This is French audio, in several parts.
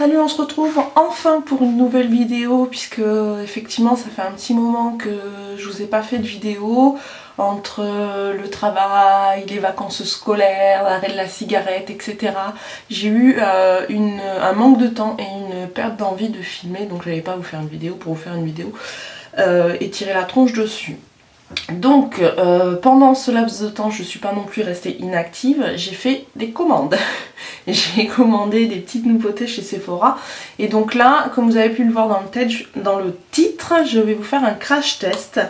Salut, on se retrouve enfin pour une nouvelle vidéo puisque effectivement ça fait un petit moment que je vous ai pas fait de vidéo entre le travail, les vacances scolaires, l'arrêt de la cigarette, etc. J'ai eu un manque de temps et une perte d'envie de filmer, donc j'allais pas vous faire une vidéo pour vous faire une vidéo et tirer la tronche dessus. Donc pendant ce laps de temps je suis pas non plus restée inactive, j'ai fait des commandes. J'ai commandé des petites nouveautés chez Sephora et donc là, comme vous avez pu le voir dans le titre, je vais vous faire un crash test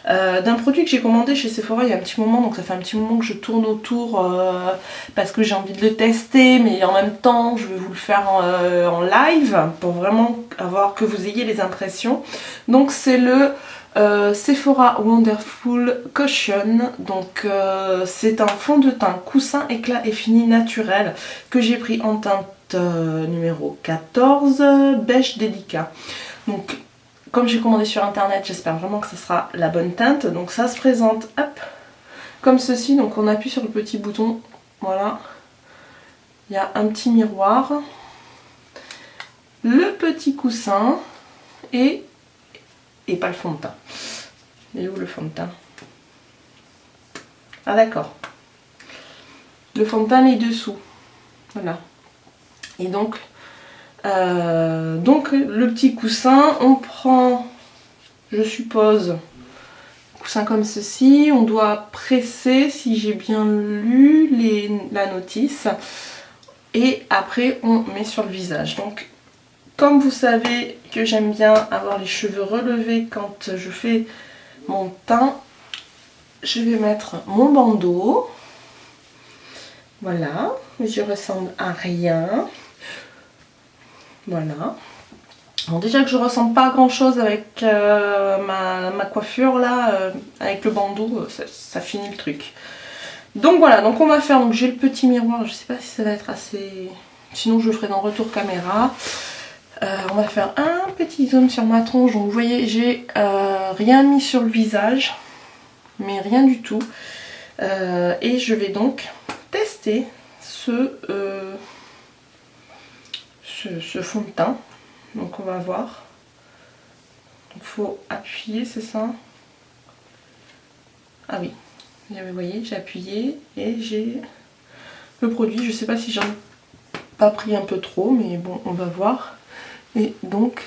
d'un produit que j'ai commandé chez Sephora il y a un petit moment. Donc ça fait un petit moment que je tourne autour parce que j'ai envie de le tester, mais en même temps je vais vous le faire en live pour vraiment que vous ayez les impressions. Donc c'est le Sephora Wonderful Cushion, donc c'est un fond de teint coussin éclat et fini naturel que j'ai pris en teinte numéro 14 beige délicat. Donc comme j'ai commandé sur internet, j'espère vraiment que ce sera la bonne teinte. Donc ça se présente hop, comme ceci, donc on appuie sur le petit bouton, voilà, il y a un petit miroir, le petit coussin et pas le fond de teint. Il est où le fond de teint? Ah d'accord. Le fond de teint est dessous. Voilà. Et donc le petit coussin, on prend, je suppose, un coussin comme ceci. On doit presser, si j'ai bien lu la notice. Et après on met sur le visage. Donc comme vous savez que j'aime bien avoir les cheveux relevés quand je fais mon teint, je vais mettre mon bandeau. Voilà, je ressemble à rien. Voilà. Bon, déjà que je ressemble pas à grand chose avec ma coiffure là, avec le bandeau, ça finit le truc. Donc voilà, donc on va faire, donc j'ai le petit miroir, je sais pas si ça va être assez, sinon je le ferai dans retour caméra. On va faire un petit zoom sur ma tronche, donc vous voyez j'ai rien mis sur le visage, mais rien du tout. Et je vais donc tester ce fond de teint. Donc on va voir. Il faut appuyer, c'est ça? Ah oui, vous voyez, j'ai appuyé et j'ai le produit. Je sais pas si j'en ai pas pris un peu trop, mais bon, on va voir. Et donc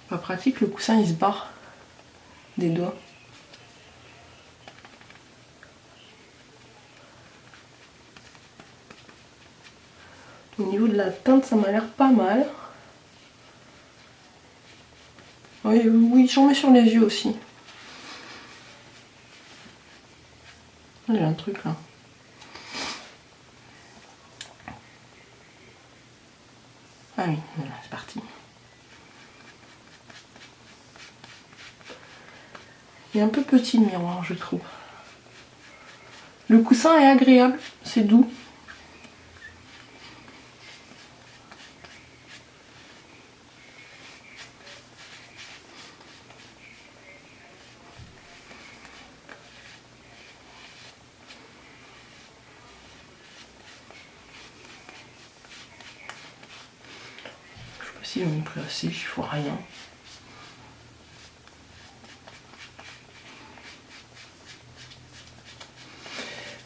pas pratique, le coussin il se barre des doigts. Au niveau de la teinte, ça m'a l'air pas mal. Oui, oui, j'en mets sur les yeux aussi. J'ai un truc là. Ah oui, voilà, c'est parti. Il est un peu petit le miroir, je trouve. Le coussin est agréable, c'est doux. Je sais pas si j'en ai pris assez, j'y vois rien.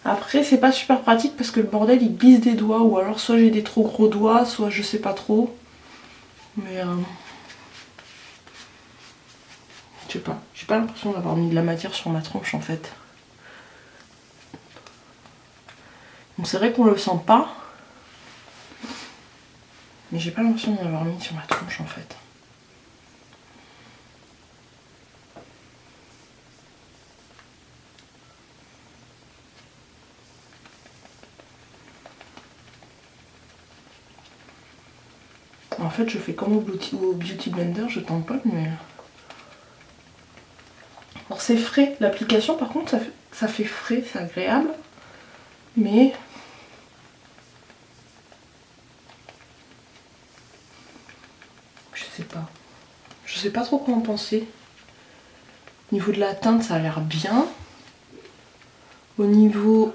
Après c'est pas super pratique parce que le bordel il glisse des doigts, ou alors soit j'ai des trop gros doigts, soit je sais pas trop. Mais je sais pas, j'ai pas l'impression d'avoir mis de la matière sur ma tronche en fait. Donc c'est vrai qu'on le sent pas, mais j'ai pas l'impression d'en avoir mis sur ma tronche en fait. En fait je fais comme au Beauty Blender, je tamponne, mais... Alors c'est frais, l'application par contre ça fait frais, c'est agréable, mais... Je sais pas trop quoi en penser. Au niveau de la teinte, ça a l'air bien. Au niveau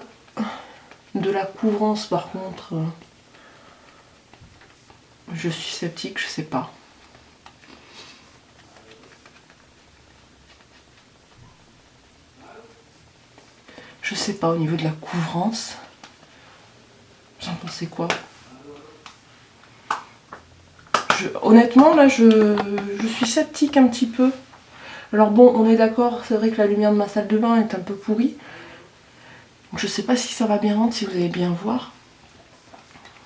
de la couvrance, par contre, je suis sceptique, je sais pas. Je sais pas au niveau de la couvrance. Vous en pensez quoi? Honnêtement, là, je suis sceptique un petit peu. Alors bon, on est d'accord, c'est vrai que la lumière de ma salle de bain est un peu pourrie. Donc je sais pas si ça va bien rendre, si vous allez bien voir.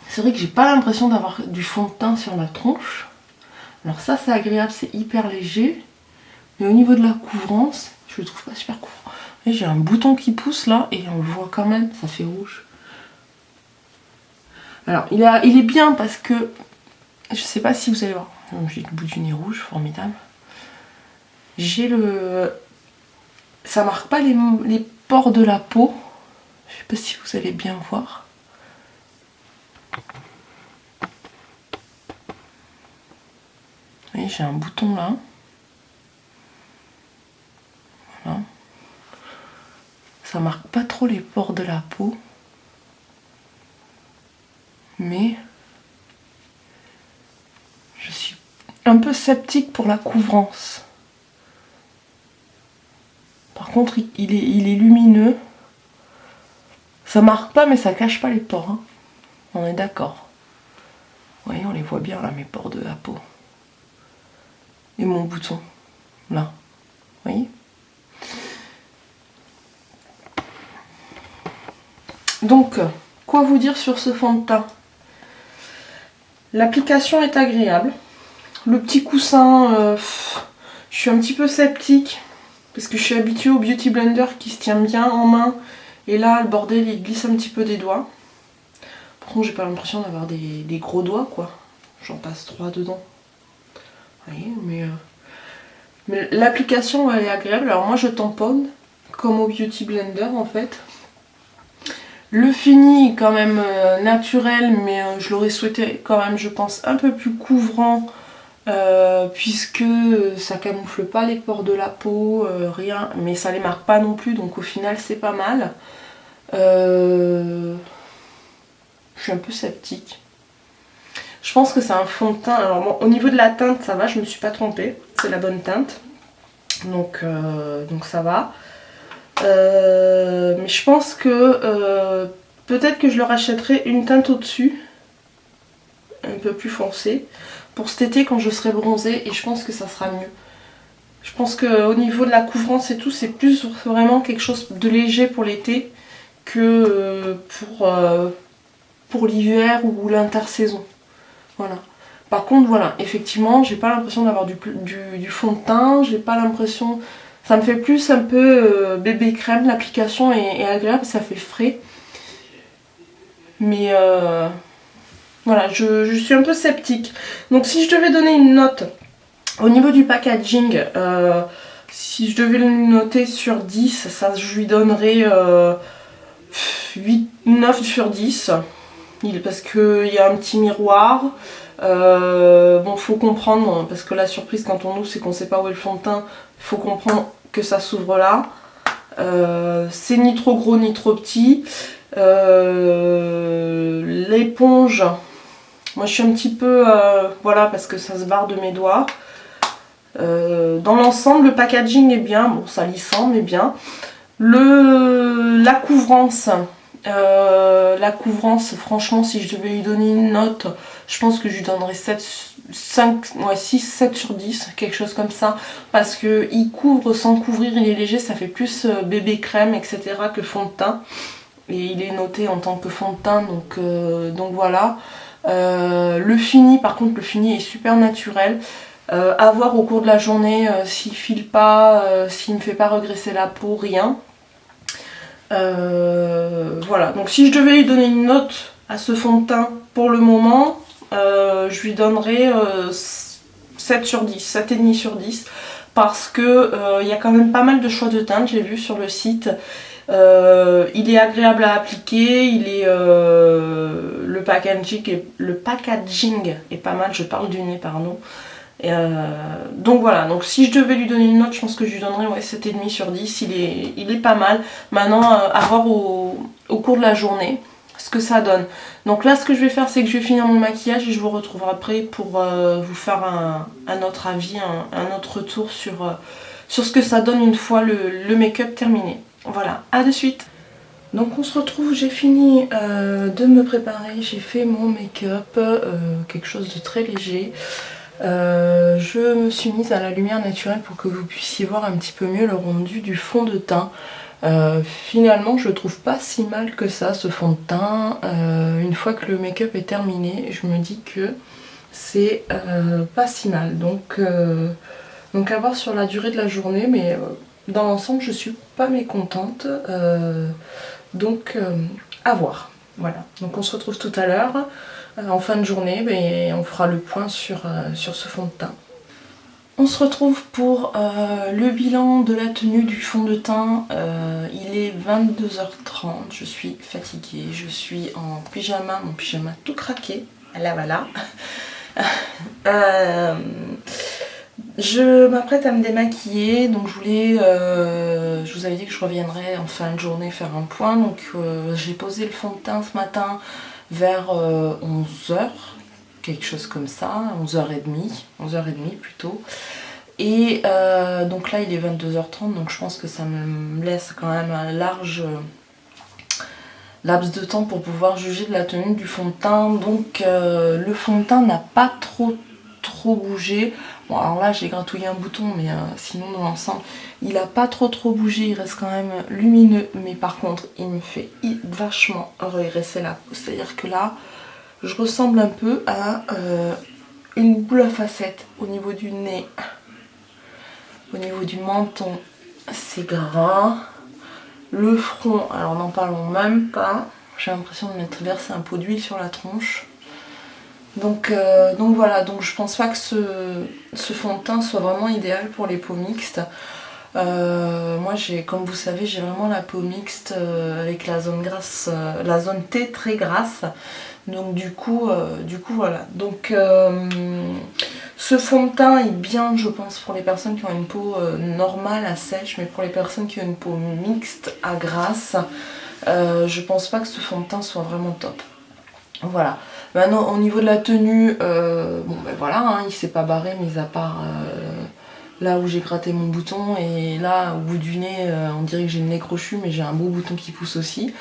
C'est vrai que j'ai pas l'impression d'avoir du fond de teint sur la tronche. Alors ça, c'est agréable, c'est hyper léger. Mais au niveau de la couvrance, je le trouve pas super couvrant. J'ai un bouton qui pousse là, et on le voit quand même, ça fait rouge. Alors, il est bien parce que... Je sais pas si vous allez voir. J'ai le bout du nez rouge, formidable. J'ai le... Ça marque pas les pores de la peau. Je sais pas si vous allez bien voir. Vous voyez, j'ai un bouton là. Voilà. Ça marque pas trop les pores de la peau. Mais... je suis un peu sceptique pour la couvrance. Par contre, il est lumineux. Ça marque pas, mais ça cache pas les pores. Hein. On est d'accord. Vous voyez, on les voit bien là, mes pores de la peau. Et mon bouton. Là. Vous voyez? Donc, quoi vous dire sur ce fond de teint? L'application est agréable. Le petit coussin, je suis un petit peu sceptique. Parce que je suis habituée au Beauty Blender qui se tient bien en main. Et là, le bordel, il glisse un petit peu des doigts. Par contre, j'ai pas l'impression d'avoir des gros doigts, quoi. J'en passe 3 dedans. Vous voyez, mais l'application, elle est agréable. Alors moi, je tamponne, comme au Beauty Blender, en fait. Le fini est quand même naturel, mais je l'aurais souhaité quand même, je pense, un peu plus couvrant. Puisque ça camoufle pas les pores de la peau, rien, mais ça les marque pas non plus, donc au final c'est pas mal. Je suis un peu sceptique. Je pense que c'est un fond de teint. Alors bon, au niveau de la teinte ça va, je me suis pas trompée, c'est la bonne teinte, donc ça va. Mais je pense que peut-être que je le rachèterai une teinte au-dessus, un peu plus foncée, pour cet été quand je serai bronzée, et je pense que ça sera mieux. Je pense qu'au niveau de la couvrance et tout, c'est plus vraiment quelque chose de léger pour l'été que pour l'hiver ou l'intersaison. Voilà. Par contre, voilà, effectivement, j'ai pas l'impression d'avoir du fond de teint, j'ai pas l'impression... Ça me fait plus un peu bébé crème, l'application est agréable, ça fait frais. Mais... voilà, je suis un peu sceptique. Donc si je devais donner une note au niveau du packaging, si je devais le noter sur 10, ça, je lui donnerais 9 sur 10. Parce qu'il y a un petit miroir. Bon, faut comprendre, parce que la surprise quand on ouvre, c'est qu'on sait pas où est le fond de teint. Il faut comprendre que ça s'ouvre là. C'est ni trop gros ni trop petit. L'éponge... Moi je suis un petit peu, voilà, parce que ça se barre de mes doigts. Dans l'ensemble, le packaging est bien, bon ça lissant mais bien. La couvrance, franchement si je devais lui donner une note, je pense que je lui donnerais 6, 7 sur 10, quelque chose comme ça. Parce qu'il couvre sans couvrir, il est léger, ça fait plus bébé crème, etc. que fond de teint. Et il est noté en tant que fond de teint, donc voilà. Le fini, par contre, le fini est super naturel. À voir au cours de la journée s'il file pas, s'il me fait pas regresser la peau, rien. Voilà, donc si je devais lui donner une note à ce fond de teint pour le moment, je lui donnerais 7 sur 10, 7,5 sur 10. Parce que y a quand même pas mal de choix de teintes, j'ai vu sur le site. Il est agréable à appliquer, le packaging est pas mal, je parle du nez, pardon. Donc voilà, donc si je devais lui donner une note, je pense que je lui donnerais ouais, 7,5 sur 10. Il est pas mal. Maintenant, à voir au cours de la journée ce que ça donne. Donc là, ce que je vais faire, c'est que je vais finir mon maquillage et je vous retrouverai après pour vous faire un autre avis, un autre retour sur ce que ça donne une fois le make-up terminé. Voilà, à de suite. Donc on se retrouve, j'ai fini de me préparer, j'ai fait mon make-up, quelque chose de très léger. Je me suis mise à la lumière naturelle pour que vous puissiez voir un petit peu mieux le rendu du fond de teint. Finalement je le trouve pas si mal que ça, ce fond de teint. Une fois que le make-up est terminé, je me dis que c'est pas si mal. Donc à voir sur la durée de la journée, mais dans l'ensemble je suis pas mécontente. Donc à voir. Voilà, donc on se retrouve tout à l'heure en fin de journée et on fera le point sur ce fond de teint. On se retrouve pour le bilan de la tenue du fond de teint. Il est 22h30, je suis fatiguée, je suis en pyjama, mon pyjama tout craqué. Voilà. Je m'apprête à me démaquiller, donc je vous avais dit que je reviendrais en fin de journée faire un point. Donc j'ai posé le fond de teint ce matin vers 11h, quelque chose comme ça, 11h30 plutôt. Et donc là il est 22h30, donc je pense que ça me laisse quand même un large laps de temps pour pouvoir juger de la tenue du fond de teint. Donc le fond de teint n'a pas trop bougé. Bon alors là j'ai gratouillé un bouton, mais sinon dans l'ensemble il a pas trop bougé, il reste quand même lumineux, mais par contre il me fait vachement regresser la peau. C'est à dire que là je ressemble un peu à une boule à facettes au niveau du nez, au niveau du menton c'est gras, le front alors n'en parlons même pas, j'ai l'impression de m'être versé un pot d'huile sur la tronche. Donc voilà, donc je pense pas que ce fond de teint soit vraiment idéal pour les peaux mixtes. Moi comme vous savez j'ai vraiment la peau mixte avec la zone grasse, la zone T très grasse. Donc du coup voilà. Donc ce fond de teint est bien je pense pour les personnes qui ont une peau normale à sèche, mais pour les personnes qui ont une peau mixte à grasse, je pense pas que ce fond de teint soit vraiment top. Voilà. Maintenant au niveau de la tenue, bon ben voilà, hein, il s'est pas barré mis à part là où j'ai gratté mon bouton, et là au bout du nez on dirait que j'ai le nez crochu, mais j'ai un beau bouton qui pousse aussi.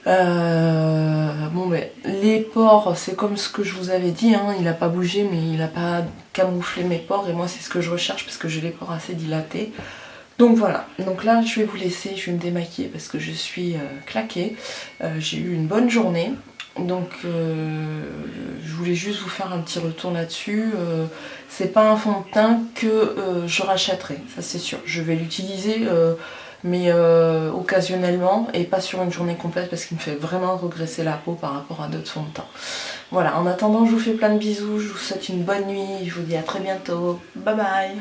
Bon ben les pores c'est comme ce que je vous avais dit, hein, il a pas bougé mais il a pas camouflé mes pores, et moi c'est ce que je recherche parce que j'ai les pores assez dilatés. Donc voilà, donc là je vais vous laisser, je vais me démaquiller parce que je suis claquée. J'ai eu une bonne journée. Donc je voulais juste vous faire un petit retour là-dessus. C'est pas un fond de teint que je rachèterai, ça c'est sûr. Je vais l'utiliser mais occasionnellement et pas sur une journée complète parce qu'il me fait vraiment regresser la peau par rapport à d'autres fonds de teint. Voilà, en attendant je vous fais plein de bisous, je vous souhaite une bonne nuit, je vous dis à très bientôt, bye bye.